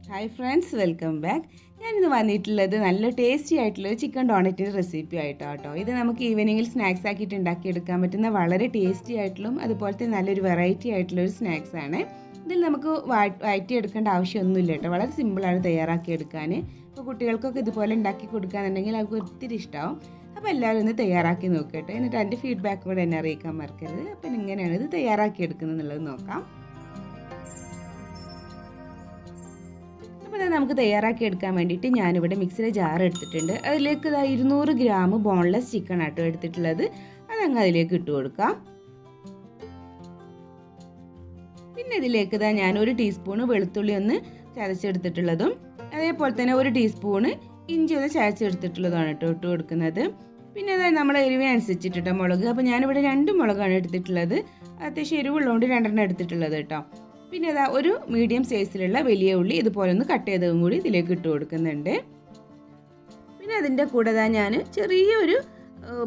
Hi friends, welcome back. ഞാനിന്ന് വന്നിട്ടുള്ളത് നല്ല ടേസ്റ്റി ആയിട്ടുള്ളൊരു ചിക്കൻ ഡോണറ്റിൻ്റെ റെസിപ്പി ആയിട്ടാണ് കേട്ടോ. ഇത് നമുക്ക് ഈവനിങ്ങിൽ സ്നാക്സ് ആക്കിയിട്ട് ഉണ്ടാക്കിയെടുക്കാൻ പറ്റുന്ന വളരെ ടേസ്റ്റി ആയിട്ടുള്ളതും അതുപോലത്തെ നല്ലൊരു വെറൈറ്റി ആയിട്ടുള്ളൊരു സ്നാക്സ് ആണ്. ഇതിൽ നമുക്ക് വഴറ്റിയെടുക്കേണ്ട ആവശ്യമൊന്നുമില്ല കേട്ടോ. വളരെ സിമ്പിളാണ് തയ്യാറാക്കിയെടുക്കാൻ. അപ്പോൾ കുട്ടികൾക്കൊക്കെ ഇതുപോലെ ഉണ്ടാക്കി കൊടുക്കുകയാണെന്നുണ്ടെങ്കിൽ അവർക്ക് ഒത്തിരി ഇഷ്ടമാവും. അപ്പോൾ എല്ലാവരും ഒന്ന് തയ്യാറാക്കി നോക്കട്ടെ. എന്നിട്ട് എൻ്റെ ഫീഡ്ബാക്ക് കൂടെ എന്നെ അറിയിക്കാൻ മറക്കരുത്. അപ്പം ഇങ്ങനെയാണ് ഇത് തയ്യാറാക്കിയെടുക്കുന്നത് എന്നുള്ളത് നോക്കാം. അപ്പോൾ നമുക്ക് തയ്യാറാക്കി എടുക്കാൻ വേണ്ടിയിട്ട് ഞാനിവിടെ മിക്സിയുടെ ജാർ എടുത്തിട്ടുണ്ട്. അതിലേക്ക് 200 ഗ്രാം ബോൺലെസ് ചിക്കൻ ആട്ടോ എടുത്തിട്ടുള്ളത്. അതങ്ങ് അതിലേക്ക് ഇട്ട് കൊടുക്കാം. പിന്നെ ഇതിലേക്ക് ഞാൻ 1 ടീസ്പൂണ് വെളുത്തുള്ളി ഒന്ന് ചതച്ചെടുത്തിട്ടുള്ളതും അതേപോലെ തന്നെ 1 ടീസ്പൂണ് ഇഞ്ചി ഒന്ന് ചതച്ചെടുത്തിട്ടുള്ളതാണ് കേട്ടോ ഇട്ട് കൊടുക്കുന്നത്. പിന്നെ അതായത് നമ്മുടെ എരിവിനനുസരിച്ചിട്ടോ മുളക്. അപ്പോൾ ഞാനിവിടെ 2 മുളകാണ് എടുത്തിട്ടുള്ളത്. അത്യാവശ്യം എരിവുള്ളതുകൊണ്ട് 2 എടുത്തിട്ടുള്ളത് കേട്ടോ. പിന്നെ അതാ ഒരു മീഡിയം സൈസിലുള്ള വലിയ ഉള്ളി ഇതുപോലെ ഒന്ന് കട്ട് ചെയ്തതും കൂടി ഇതിലേക്ക് ഇട്ട് കൊടുക്കുന്നുണ്ട്. പിന്നെ അതിൻ്റെ കൂടെ ഞാൻ ചെറിയൊരു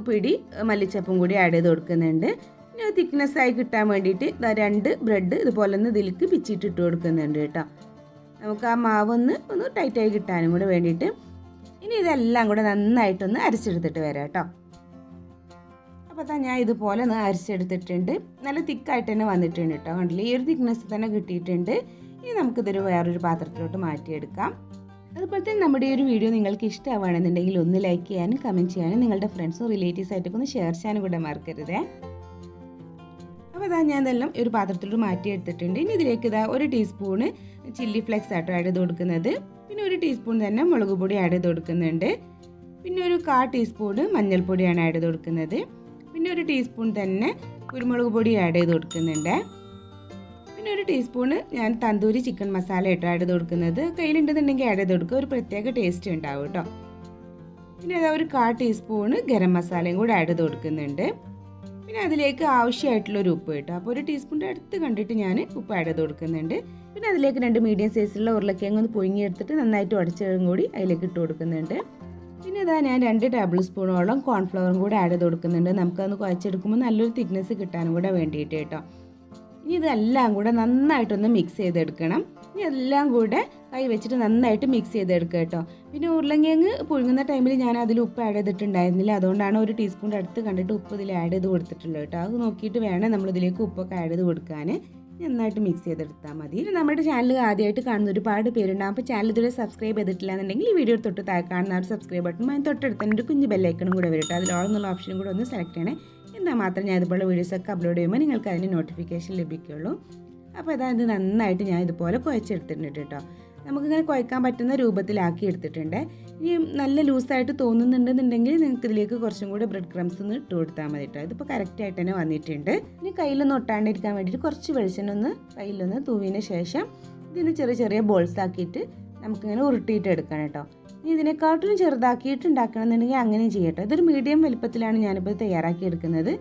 പിടി മല്ലിച്ചപ്പും കൂടി ആഡ് ചെയ്ത് കൊടുക്കുന്നുണ്ട്. പിന്നെ തിക്നെസ്സായി കിട്ടാൻ വേണ്ടിയിട്ട് 2 ബ്രെഡ് ഇതുപോലെ ഒന്ന് ഇതിലേക്ക് പിച്ചിട്ട് ഇട്ട് കൊടുക്കുന്നുണ്ട് കേട്ടോ. നമുക്ക് ആ മാവ് ഒന്ന് ടൈറ്റായി കിട്ടാനും കൂടെ വേണ്ടിയിട്ട്. ഇനി ഇതെല്ലാം കൂടെ നന്നായിട്ടൊന്ന് അരച്ചെടുത്തിട്ട് വരാം കേട്ടോ. അപ്പോൾ ഞാൻ ഇതുപോലെ ഒന്ന് അരച്ചെടുത്തിട്ടുണ്ട്. നല്ല തിക്കായിട്ട് തന്നെ വന്നിട്ടുണ്ട് കേട്ടോ. കണ്ടില്ലേ, ഈ ഒരു തിക്നെസ് തന്നെ കിട്ടിയിട്ടുണ്ട്. ഇനി നമുക്കിതൊരു വേറൊരു പാത്രത്തിലോട്ട് മാറ്റിയെടുക്കാം. അതുപോലെ തന്നെ നമ്മുടെ ഈ ഒരു വീഡിയോ നിങ്ങൾക്ക് ഇഷ്ടമാവുകയാണെന്നുണ്ടെങ്കിൽ ഒന്ന് ലൈക്ക് ചെയ്യാനും കമൻറ്റ് ചെയ്യാനും നിങ്ങളുടെ ഫ്രണ്ട്സും റിലേറ്റീവ്സായിട്ടൊക്കെ ഒന്ന് ഷെയർ ചെയ്യാനും കൂടെ മറക്കരുതേ. അപ്പോൾ ഞാൻ ഇതെല്ലാം ഒരു പാത്രത്തിലോട്ട് മാറ്റിയെടുത്തിട്ടുണ്ട്. ഇനി ഇതിലേക്ക് 1 ടീസ്പൂണ് ചില്ലി ഫ്ലേക്സ് ആട്ടോ ആഡ് ചെയ്ത് കൊടുക്കുന്നത്. പിന്നെ 1 ടീസ്പൂൺ തന്നെ മുളക് പൊടി ആഡ് ചെയ്ത് കൊടുക്കുന്നുണ്ട്. പിന്നെ ഒരു 1/4 ടീസ്പൂണ് മഞ്ഞൾപ്പൊടിയാണ് ആഡ് ചെയ്ത് കൊടുക്കുന്നത്. പിന്നെ 1 ടീസ്പൂൺ തന്നെ കുരുമുളക് പൊടി ആഡ് ചെയ്ത് കൊടുക്കുന്നുണ്ട്. പിന്നെ 1 ടീസ്പൂണ് ഞാൻ തന്തൂരി ചിക്കൻ മസാല ഇട്ട് ആഡ് ചെയ്ത് കൊടുക്കുന്നത്. കയ്യിലുണ്ടെന്നുണ്ടെങ്കിൽ ആഡ് ചെയ്ത് കൊടുക്കുക, ഒരു പ്രത്യേക ടേസ്റ്റ് ഉണ്ടാവും കേട്ടോ. പിന്നെ അതാ ഒരു 1/4 ടീസ്പൂണ് ഗരം മസാലയും കൂടെ ആഡ് ചെയ്ത് കൊടുക്കുന്നുണ്ട്. പിന്നെ അതിലേക്ക് ആവശ്യമായിട്ടുള്ളൊരു ഉപ്പ് കേട്ടോ. അപ്പോൾ 1 ടീസ്പൂണിൻ്റെ അടുത്ത് കണ്ടിട്ട് ഞാൻ ഉപ്പ് ആഡ് ചെയ്ത് കൊടുക്കുന്നുണ്ട്. പിന്നെ അതിലേക്ക് 2 മീഡിയം സൈസിലുള്ള ഉരുളക്കിഴങ്ങ് ഒന്ന് പുഴുങ്ങിയെടുത്തിട്ട് നന്നായിട്ട് ഉടച്ചതും കൂടി അതിലേക്ക് ഇട്ട് കൊടുക്കുന്നുണ്ട്. പിന്നെ ഞാൻ 2 ടേബിൾ സ്പൂണോളം കോൺഫ്ലവറും കൂടെ ആഡ് ചെയ്ത് കൊടുക്കുന്നുണ്ട്. നമുക്കതൊന്ന് കുഴച്ചെടുക്കുമ്പോൾ നല്ലൊരു തിക്നെസ് കിട്ടാനും കൂടെ വേണ്ടിയിട്ട് കേട്ടോ. ഇനി ഇതെല്ലാം കൂടെ നന്നായിട്ടൊന്ന് മിക്സ് ചെയ്തെടുക്കണം. ഇനി എല്ലാം കൂടെ കൈ വെച്ചിട്ട് നന്നായിട്ട് മിക്സ് ചെയ്തെടുക്കുക കേട്ടോ. പിന്നെ ഉരുളക്കിഴങ്ങ് പുഴുങ്ങുന്ന ടൈമിൽ ഞാൻ അതിൽ ഉപ്പ് ആഡ് ചെയ്തിട്ടുണ്ടായിരുന്നില്ല. അതുകൊണ്ടാണ് 1 ടീസ്പൂണിൻ്റെ അടുത്ത് കണ്ടിട്ട് ഉപ്പ് ഇതിൽ ആഡ് ചെയ്ത് കൊടുത്തിട്ടുള്ളത് കേട്ടോ. അത് നോക്കിയിട്ട് വേണം നമ്മളിതിലേക്ക് ഉപ്പൊക്കെ ആഡ് ചെയ്ത് കൊടുക്കാൻ. നന്നായിട്ട് മിക്സ് ചെയ്തെടുത്താൽ മതി. നമ്മുടെ ചാനൽ ആദ്യമായിട്ട് കാണുന്ന ഒരുപാട് പേരുണ്ടാകും. അപ്പോൾ ചാനൽ ഇതുവരെ സബ്സ്ക്രൈബ് ചെയ്തിട്ടില്ല എന്നുണ്ടെങ്കിൽ ഈ വീഡിയോ തൊട്ട് താഴെ കാണുന്ന ഒരു സബ്സ്ക്രൈബ് ബട്ടണും അതിന് തൊട്ടടുത്ത് തന്നെ ഒരു കുഞ്ഞ് ബെല്ലൈക്കണും കൂടെ വരും കേട്ടോ. അതിൽ ഓൾ എന്നുള്ള ഓപ്ഷനും കൂടെ ഒന്ന് സെലക്ട് ചെയ്യണേ. എന്നാൽ മാത്രം ഞാൻ ഇതുപോലെ വീഡിയോസൊക്കെ അപ്ലോഡ് ചെയ്യുമ്പോൾ നിങ്ങൾക്ക് അതിൻ്റെ നോട്ടിഫിക്കേഷൻ ലഭിക്കുള്ളൂ. അപ്പോൾ ഇത് നന്നായിട്ട് ഞാൻ ഇതുപോലെ കുഴച്ചെടുത്തിട്ടുണ്ട് കേട്ടോ. നമുക്കിങ്ങനെ കുഴക്കാൻ പറ്റുന്ന രൂപത്തിലാക്കി എടുത്തിട്ടുണ്ട്. ഇനി നല്ല ലൂസായിട്ട് തോന്നുന്നുണ്ടെന്നുണ്ടെങ്കിൽ നിങ്ങൾക്ക് ഇതിലേക്ക് കുറച്ചും കൂടെ ബ്രെഡ് ക്രംസ് ഒന്ന് ഇട്ട് കൊടുത്താൽ മതി കേട്ടോ. ഇതിപ്പോൾ കറക്റ്റായിട്ട് തന്നെ വന്നിട്ടുണ്ട്. ഇനി കയ്യിലൊന്ന് ഒട്ടാണ്ടിരിക്കാൻ വേണ്ടിയിട്ട് കുറച്ച് വെളിച്ചെണ്ണ ഒന്ന് കയ്യിലൊന്ന് തൂവിന് ശേഷം ഇതിന് ചെറിയ ചെറിയ ബോൾസ് ആക്കിയിട്ട് നമുക്കിങ്ങനെ ഉരുട്ടിയിട്ട് എടുക്കണം കേട്ടോ. ഇനി ഇതിനെക്കാട്ടിലും ചെറുതാക്കിയിട്ട് ഉണ്ടാക്കണമെന്നുണ്ടെങ്കിൽ അങ്ങനെയും ചെയ്യട്ടോ. ഇതൊരു മീഡിയം വലുപ്പത്തിലാണ് ഞാനിപ്പോൾ തയ്യാറാക്കി എടുക്കുന്നത്.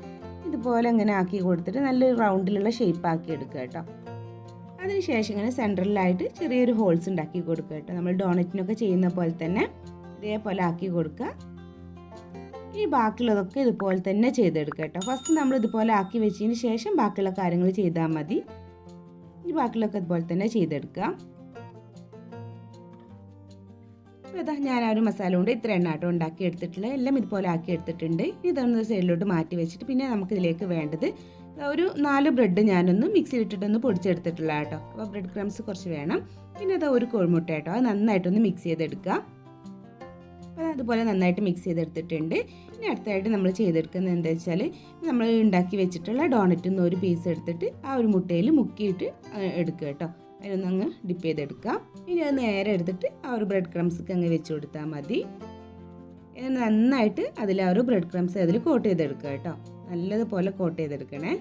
ഇതുപോലെ ഇങ്ങനെ ആക്കി കൊടുത്തിട്ട് നല്ലൊരു റൗണ്ടിലുള്ള ഷേപ്പ് ആക്കി എടുക്കുക കേട്ടോ. അതിനുശേഷം ഇങ്ങനെ സെൻട്രലായിട്ട് ചെറിയൊരു ഹോൾസ് ഉണ്ടാക്കി കൊടുക്കുക കേട്ടോ. നമ്മൾ ഡോണറ്റിനൊക്കെ ചെയ്യുന്ന പോലെ തന്നെ ഇതേപോലെ ആക്കി കൊടുക്കുക. ഈ ബാക്കിയുള്ളതൊക്കെ ഇതുപോലെ തന്നെ ചെയ്തെടുക്കുക കേട്ടോ. ഫസ്റ്റ് നമ്മൾ ഇതുപോലെ ആക്കി വെച്ചതിന് ശേഷം ബാക്കിയുള്ള കാര്യങ്ങൾ ചെയ്താൽ മതി. ഈ ബാക്കിയുള്ളതൊക്കെ ഇതുപോലെ തന്നെ ചെയ്തെടുക്കുക. അപ്പോൾ ഞാൻ ആ ഒരു മസാല കൊണ്ട് ഇത്ര എണ്ണാട്ടോ ഉണ്ടാക്കി എടുത്തിട്ടുള്ളത്. എല്ലാം ഇതുപോലെ ആക്കി എടുത്തിട്ടുണ്ട്. ഇതൊന്ന് സൈഡിലോട്ട് മാറ്റി വെച്ചിട്ട് പിന്നെ നമുക്കിതിലേക്ക് വേണ്ടത് ഒരു 4 ബ്രെഡ് ഞാനൊന്ന് മിക്സിയിലിട്ടിട്ടൊന്ന് പൊടിച്ചെടുത്തിട്ടുള്ള കേട്ടോ. അപ്പോൾ ബ്രെഡ് ക്രംസ് കുറച്ച് വേണം. പിന്നെ ഒരു കോഴിമുട്ട കേട്ടോ. അത് നന്നായിട്ടൊന്ന് മിക്സ് ചെയ്തെടുക്കുക. അപ്പോൾ അതുപോലെ നന്നായിട്ട് മിക്സ് ചെയ്തെടുത്തിട്ടുണ്ട്. ഇനി അടുത്തായിട്ട് നമ്മൾ ചെയ്തെടുക്കുന്നത് എന്താ വെച്ചാൽ നമ്മൾ ഉണ്ടാക്കി വെച്ചിട്ടുള്ള ഡോണറ്റിൽ ഒരു പീസ് എടുത്തിട്ട് ആ ഒരു മുട്ടയിൽ മുക്കിയിട്ട് എടുക്കുക കേട്ടോ. അതിനൊന്നങ്ങ് ഡിപ്പ് ചെയ്തെടുക്കുക. ഇനി അത് നേരെ എടുത്തിട്ട് ആ ഒരു ബ്രെഡ് ക്രംസൊക്കെ അങ്ങ് വെച്ച് കൊടുത്താൽ മതി. എന്നിട്ട് നന്നായിട്ട് അതിൽ ആ ഒരു ബ്രെഡ് ക്രംസ് അതിൽ കോട്ട് ചെയ്തെടുക്കുക കേട്ടോ. നല്ലതുപോലെ കോട്ട് ചെയ്തെടുക്കണേ.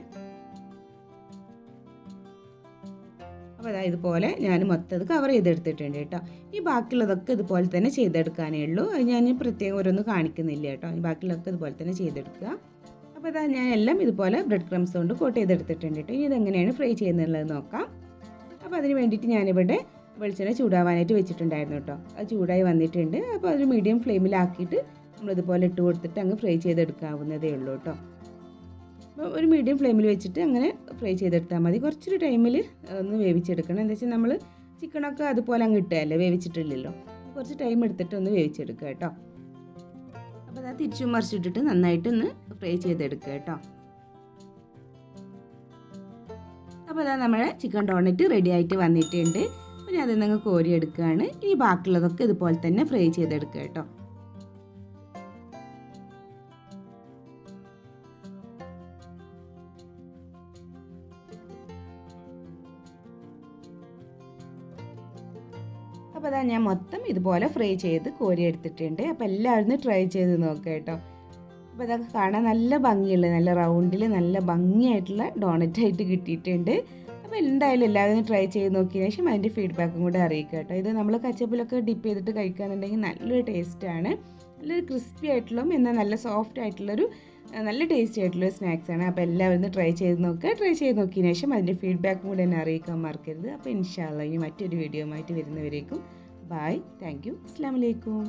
അപ്പോൾ ഇതുപോലെ ഞാൻ മൊത്തം കവർ ചെയ്തെടുത്തിട്ടുണ്ട് കേട്ടോ. ഈ ബാക്കിയുള്ളതൊക്കെ ഇതുപോലെ തന്നെ ചെയ്തെടുക്കാനേ ഉള്ളൂ. അത് ഞാൻ പ്രത്യേകം ഓരോന്നും കാണിക്കുന്നില്ല കേട്ടോ. ഈ ബാക്കിയുള്ളതൊക്കെ ഇതുപോലെ തന്നെ ചെയ്തെടുക്കുക. അപ്പോൾ ഞാൻ എല്ലാം ഇതുപോലെ ബ്രെഡ് ക്രംസ് കൊണ്ട് കോട്ട് ചെയ്തെടുത്തിട്ടുണ്ട് കേട്ടോ. ഇനി ഇതെങ്ങനെയാണ് ഫ്രൈ ചെയ്യുന്നുള്ളത് നോക്കാം. അപ്പോൾ അതിന് വേണ്ടിയിട്ട് ഞാനിവിടെ വെളിച്ചെണ്ണ ചൂടാവാനായിട്ട് വെച്ചിട്ടുണ്ടായിരുന്നു കേട്ടോ. അത് ചൂടായി വന്നിട്ടുണ്ട്. അപ്പോൾ അതൊരു മീഡിയം ഫ്ലെയിമിലാക്കിയിട്ട് നമ്മളിതുപോലെ ഇട്ട് കൊടുത്തിട്ട് അങ്ങ് ഫ്രൈ ചെയ്തെടുക്കാവുന്നതേ ഉള്ളൂ കേട്ടോ. അപ്പോൾ ഒരു മീഡിയം ഫ്ലെയിമിൽ വെച്ചിട്ട് അങ്ങനെ ഫ്രൈ ചെയ്തെടുത്താൽ മതി. കുറച്ചൊരു ടൈമിൽ ഒന്ന് വേവിച്ചെടുക്കണം. എന്താ വെച്ചാൽ നമ്മൾ ചിക്കനൊക്കെ അതുപോലെ അങ്ങ് ഇട്ടതല്ലേ, വേവിച്ചിട്ടില്ലല്ലോ. കുറച്ച് ടൈം എടുത്തിട്ട് ഒന്ന് വേവിച്ചെടുക്കുക കേട്ടോ. അപ്പോൾ അത് തിരിച്ചും മറിച്ചിട്ടിട്ട് നന്നായിട്ടൊന്ന് ഫ്രൈ ചെയ്തെടുക്കുക കേട്ടോ. അപ്പോൾ അതാ നമ്മുടെ ചിക്കൻ ഡോണറ്റ് റെഡി ആയിട്ട് വന്നിട്ടുണ്ട്. അപ്പോൾ ഞാൻ അതിൽ നിന്ന് കോരി എടുക്കുകയാണ്. ഇനി ബാക്കിയുള്ളതൊക്കെ ഇതുപോലെ തന്നെ ഫ്രൈ ചെയ്തെടുക്കുക കേട്ടോ. അപ്പോൾ അതാ ഞാൻ മൊത്തം ഇതുപോലെ ഫ്രൈ ചെയ്ത് കോരി എടുത്തിട്ടുണ്ട്. അപ്പോൾ എല്ലാവരും ട്രൈ ചെയ്ത് നോക്കുക കേട്ടോ. അപ്പോൾ അതൊക്കെ കാണാൻ നല്ല ഭംഗിയുള്ള, നല്ല റൗണ്ടിൽ നല്ല ഭംഗിയായിട്ടുള്ള ഡോണറ്റായിട്ട് കിട്ടിയിട്ടുണ്ട്. അപ്പോൾ എന്തായാലും എല്ലാവരും ട്രൈ ചെയ്ത് നോക്കിയതിന് ശേഷം അതിൻ്റെ ഫീഡ്ബാക്കും കൂടെ അറിയിക്കുക കേട്ടോ. ഇത് നമ്മൾ കച്ചപ്പിലൊക്കെ ഡിപ്പ് ചെയ്തിട്ട് കഴിക്കുകയെന്നുണ്ടെങ്കിൽ നല്ലൊരു ടേസ്റ്റാണ്. നല്ലൊരു ക്രിസ്പി ആയിട്ടുള്ളതും എന്നാൽ നല്ല സോഫ്റ്റ് ആയിട്ടുള്ളൊരു നല്ല ടേസ്റ്റി ആയിട്ടുള്ളൊരു സ്നാക്സാണ്. അപ്പോൾ എല്ലാവരും ട്രൈ ചെയ്ത് നോക്കുക. ട്രൈ ചെയ്ത് നോക്കിയതിന് ശേഷം അതിൻ്റെ ഫീഡ്ബാക്കും കൂടെ എന്നെ അറിയിക്കാൻ മറക്കരുത്. അപ്പോൾ ഇൻഷാ അല്ലാഹ് ഇനി മറ്റൊരു വീഡിയോ ആയിട്ട് വരുന്നവരേക്കും ബൈ. Thank you. അസ്സലാമു അലൈക്കും.